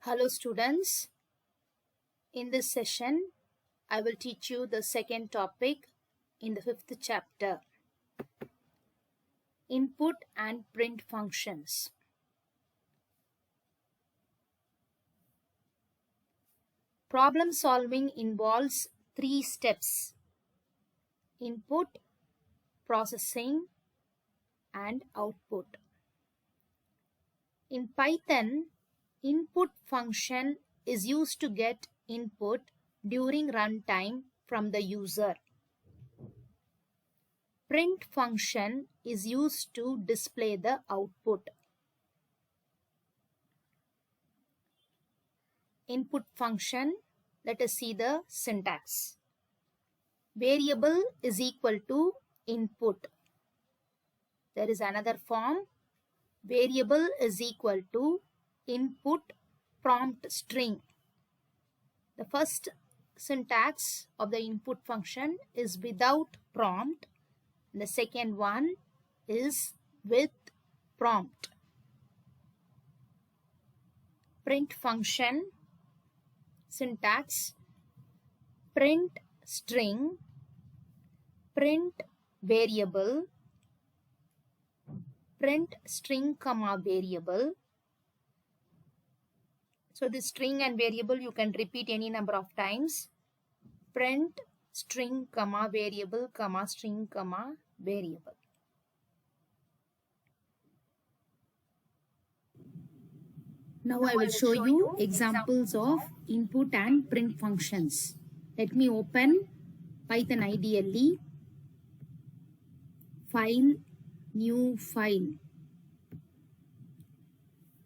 Hello students, in this session I will teach you the second topic in the fifth chapter, input and print functions. Problem solving involves three steps: input, processing and output. In Python, input function is used to get input during runtime from the user. Print function is used to display the output. Input function, let us see the syntax. Variable is equal to input. There is another form. Variable is equal to input prompt string. The first syntax of the input function is without prompt. The second one is with prompt. Print function syntax: print string, print variable, print string comma variable. So this string and variable you can repeat any number of times. Print string comma variable comma string comma variable. Now I will show you examples of input and print functions. Let me open Python IDLE, file, new file.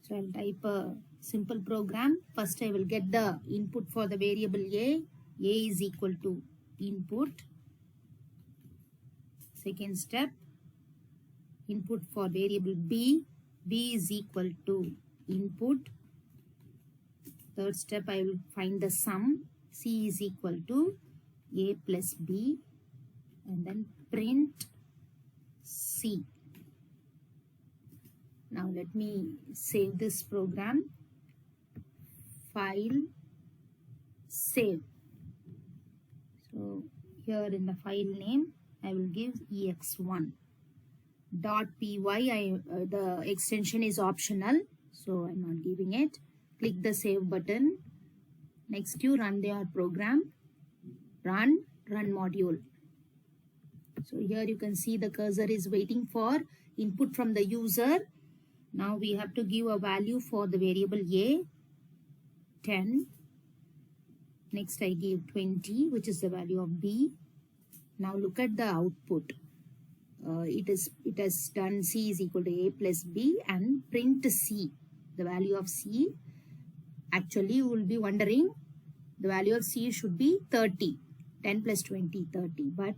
So I'll type a simple program. First I will get the input for the variable A. A is equal to input. Second step, input for variable B. B is equal to input. Third step, I will find the sum. C is equal to A plus B, and then print C. Now let me save this program. File, save. So here in the file name I will give ex1. .py, the extension is optional, so I'm not giving it. Click the save button. Next you run your program. Run module. So here you can see the cursor is waiting for input from the user. Now we have to give a value for the variable A, 10. Next I give 20, which is the value of B. Now look at the output. It has done C is equal to A plus B and print C, the value of C. Actually you will be wondering the value of C should be 30. 10 plus 20, 30. But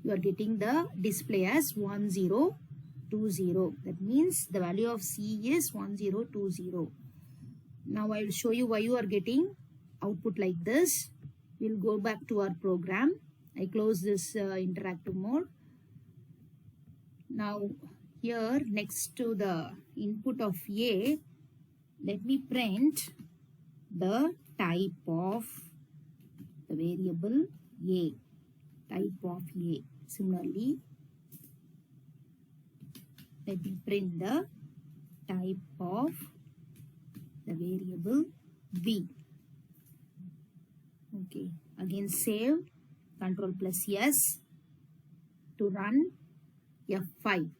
you are getting the display as 1020. That means the value of C is 1020. Now I will show you why you are getting output like this. We'll go back to our program. I close this interactive mode. Now here next to the input of A, let me print the type of the variable A. Type of A. Similarly, let me print the type of the variable B. Okay, again save, Control plus S to run F5.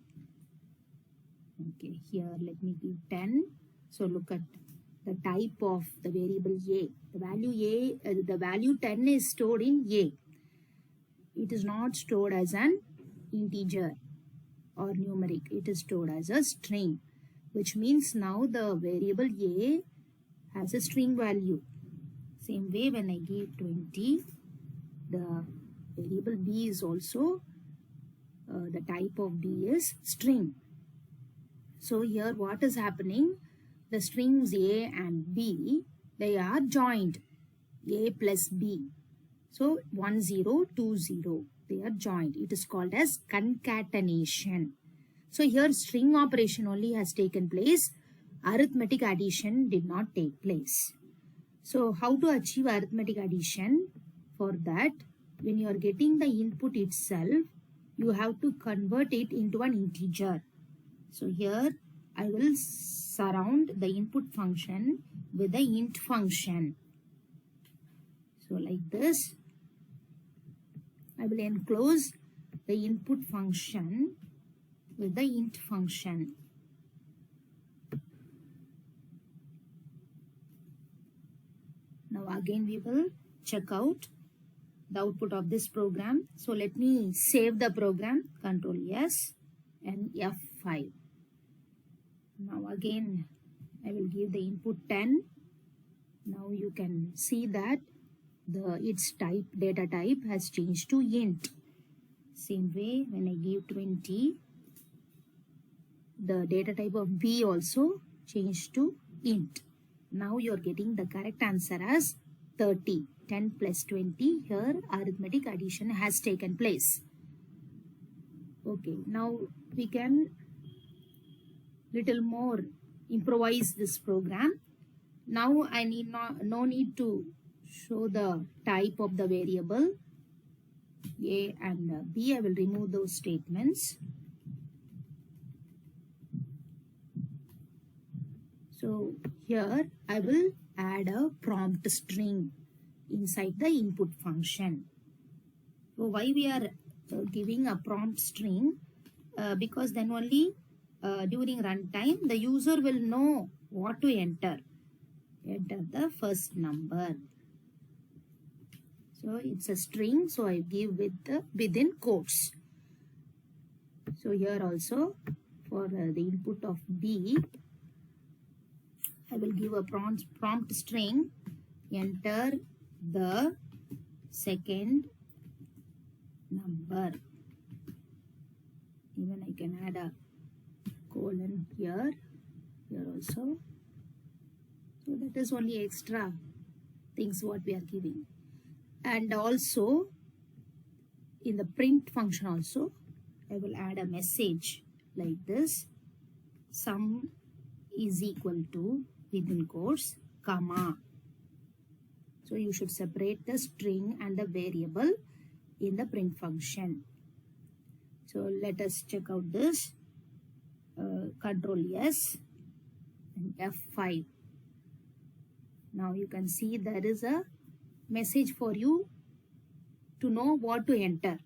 Okay, here let me give 10. So look at the type of the variable A. The value 10 is stored in A. It is not stored as an integer or numeric. It is stored as a string, which means now the variable A has a string value. Same way when I give 20, the variable B is also the type of B is string. So here what is happening? The strings A and B, they are joined. A plus B. So 1020. They are joined. It is called as concatenation. So here string operation only has taken place. arithmetic addition did not take place. So how to achieve arithmetic addition? For that, when you are getting the input itself, you have to convert it into an integer. So here I will surround the input function with the int function. So like this, I will enclose the input function with the int function. Now again we will check out the output of this program. So let me save the program, Control S and F5. Now again I will give the input 10. Now you can see that its type, data type has changed to int. Same way when I give 20, the data type of B also changed to int. Now you are getting the correct answer as 30. 10 plus 20. Here arithmetic addition has taken place. Okay, now we can little more improvise this program. Now I need no need to show the type of the variable A and B. I will remove those statements. So here I will add a prompt string inside the input function. So why we are giving a prompt string? Because then only during runtime the user will know what to enter. Enter the first number. So it's a string, so I give within quotes. So here also for the input of B, I will give a prompt string, enter the second number. Even I can add a colon here also. So that is only extra things what we are giving. And also in the print function also, I will add a message like this. Sum is equal to within quotes, comma. So you should separate the string and the variable in the print function. So let us check out this. Control S and F5. Now you can see there is a message for you to know what to enter.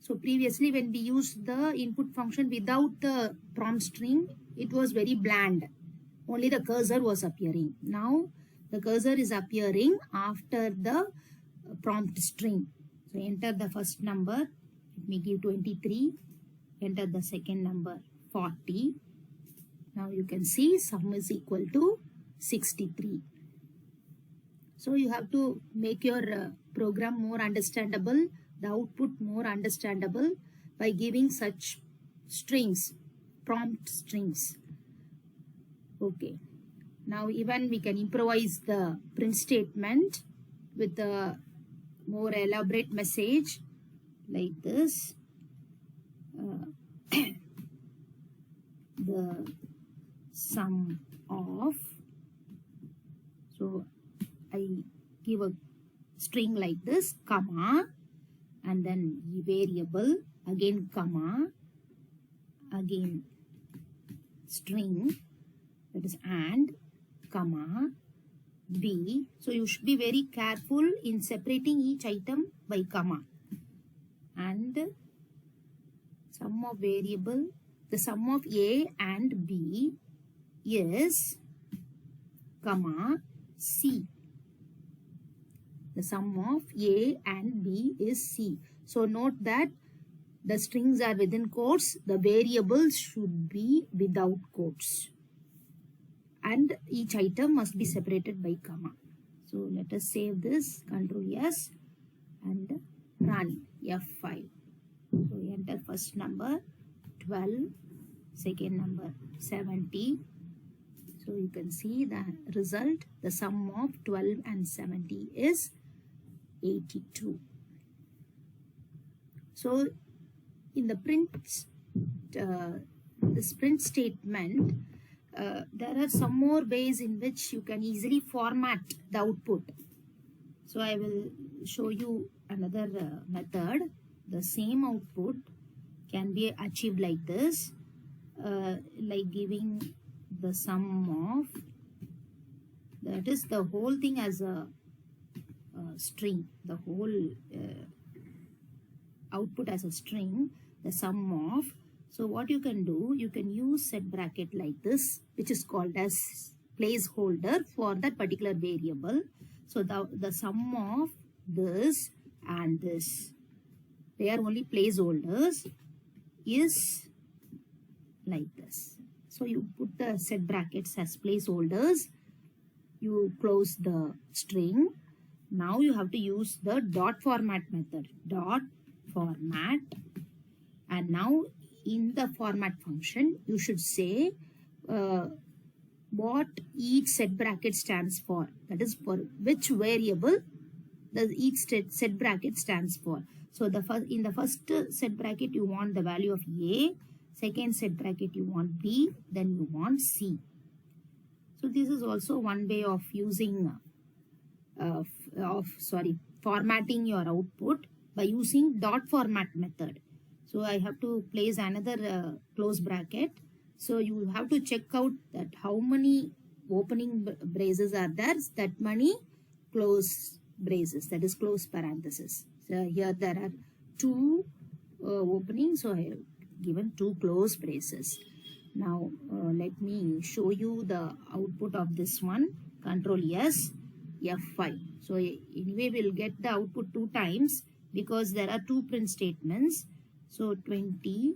So previously when we used the input function without the prompt string, it was very bland. Only the cursor was appearing. Now the cursor is appearing after the prompt string. So enter the first number. Let me give 23. Enter the second number 40. Now you can see sum is equal to 63. So you have to make your program more understandable, the output more understandable by giving such strings, prompt strings. Okay. Now even we can improvise the print statement with a more elaborate message like this. The sum of, so I give a string like this, comma, and then variable, again comma, again string, that is and, comma, B. So you should be very careful in separating each item by comma. And sum of variable, the sum of A and B is, comma, C. The sum of A and B is C. So note that the strings are within quotes, the variables should be without quotes. And each item must be separated by comma. So let us save this, Control S and run F5. So enter first number 12, second number 70. So you can see the result, the sum of 12 and 70 is 82. So in the print, this print statement, there are some more ways in which you can easily format the output. So I will show you another method. The same output can be achieved like this, like giving the sum of, that is the whole thing as a string, the whole output as a string, the sum of. So what you can do, you can use set bracket like this, which is called as placeholder for that particular variable. So the sum of this and this, they are only placeholders, is like this. So you put the set brackets as placeholders, you close the string. Now you have to use the dot format method, dot format, and now in the format function you should say what each set bracket stands for, that is for which variable the each set bracket stands for. So in the first set bracket you want the value of A, second set bracket you want B, then you want C. So this is also one way of using formatting your output by using dot format method. So I have to place another close bracket. So you have to check out that how many opening braces are there, that many close braces, that is close parenthesis. So here there are two openings, so I have given two close braces. Now let me show you the output of this one. Control S, F5. So anyway we'll get the output two times because there are two print statements. So 20,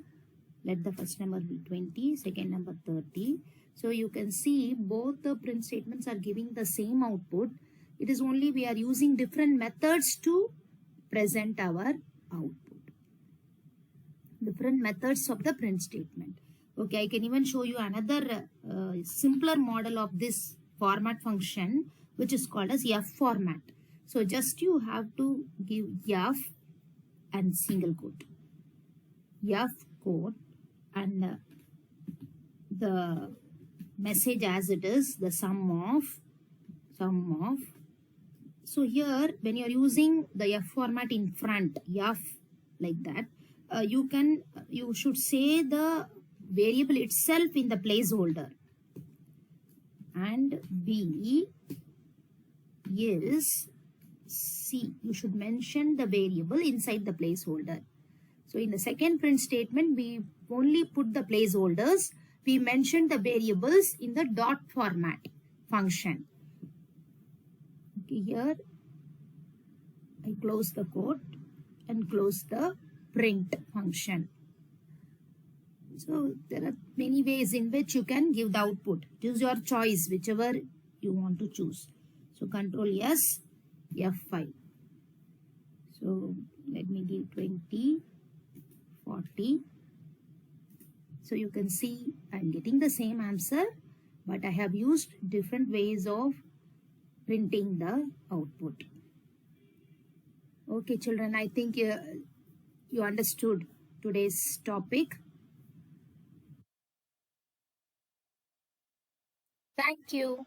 let the first number be 20, second number 30. So you can see both the print statements are giving the same output. It is only we are using different methods to present our output. Different methods of the print statement. Okay, I can even show you another simpler model of this format function, which is called as F format. So just you have to give F and single quote. F quote and the message as it is, the sum of. So here when you are using the F format in front, F like that, you should say the variable itself in the placeholder, and B is C. You should mention the variable inside the placeholder. So in the second print statement, we only put the placeholders. We mentioned the variables in the dot format function. Okay, here I close the quote and close the print function. So there are many ways in which you can give the output. Choose your choice, whichever you want to choose. So Control S, F5. So let me give 20, 40. So you can see I'm getting the same answer, but I have used different ways of printing the output. Okay, children, I think you understood today's topic. Thank you.